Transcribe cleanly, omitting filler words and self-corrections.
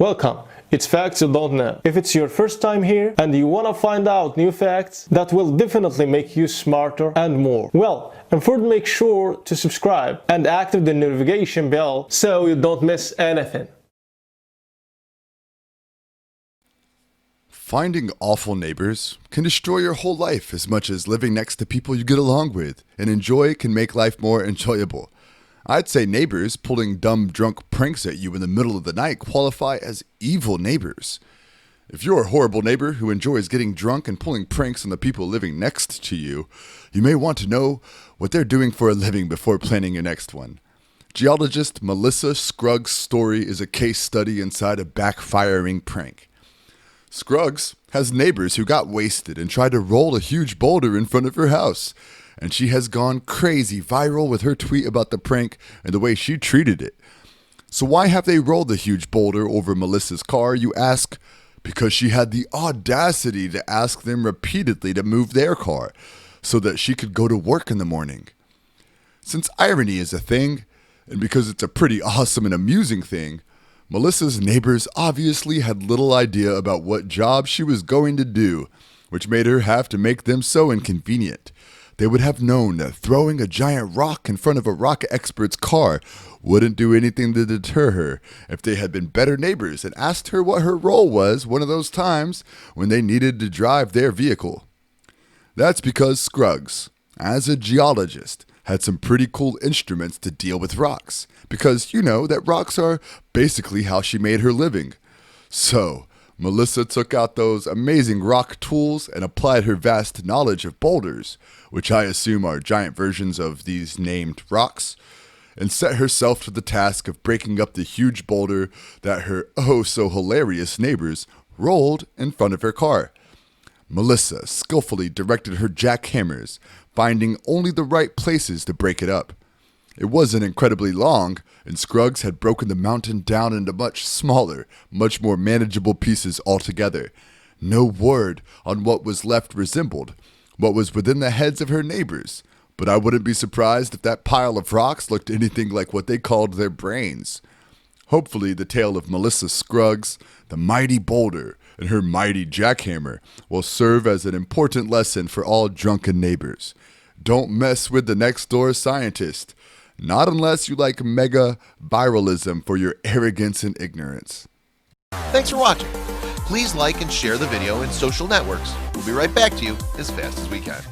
Welcome. It's Facts You Don't Know. If it's your first time here and you want to find out new facts that will definitely make you smarter and more, well, and first make sure to subscribe and activate the notification bell so you don't miss anything. Finding awful neighbors can destroy your whole life as much as living next to people you get along with and enjoy can make life more enjoyable. I'd say neighbors pulling dumb drunk pranks at you in the middle of the night qualify as evil neighbors. If you're a horrible neighbor who enjoys getting drunk and pulling pranks on the people living next to you, you may want to know what they're doing for a living before planning your next one. Geologist Melissa Scruggs' story is a case study inside a backfiring prank. Scruggs has neighbors who got wasted and tried to roll a huge boulder in front of her house. And she has gone crazy viral with her tweet about the prank and the way she treated it. So why have they rolled the huge boulder over Melissa's car, you ask? Because she had the audacity to ask them repeatedly to move their car so that she could go to work in the morning. Since irony is a thing, and because it's a pretty awesome and amusing thing, Melissa's neighbors obviously had little idea about what job she was going to do, which made her have to make them so inconvenient. They would have known that throwing a giant rock in front of a rock expert's car wouldn't do anything to deter her if they had been better neighbors and asked her what her role was one of those times when they needed to drive their vehicle. That's because Scruggs, as a geologist, had some pretty cool instruments to deal with rocks, because you know that rocks are basically how she made her living. So, Melissa took out those amazing rock tools and applied her vast knowledge of boulders, which I assume are giant versions of these named rocks, and set herself to the task of breaking up the huge boulder that her oh-so-hilarious neighbors rolled in front of her car. Melissa skillfully directed her jackhammers, finding only the right places to break it up. It wasn't incredibly long, and Scruggs had broken the mountain down into much smaller, much more manageable pieces altogether. No word on what was left resembled what was within the heads of her neighbors, but I wouldn't be surprised if that pile of rocks looked anything like what they called their brains. Hopefully the tale of Melissa Scruggs, the mighty boulder, and her mighty jackhammer will serve as an important lesson for all drunken neighbors. Don't mess with the next door scientist. Not unless you like mega viralism for your arrogance and ignorance. Thanks for watching. Please like and share the video in social networks. We'll be right back to you as fast as we can.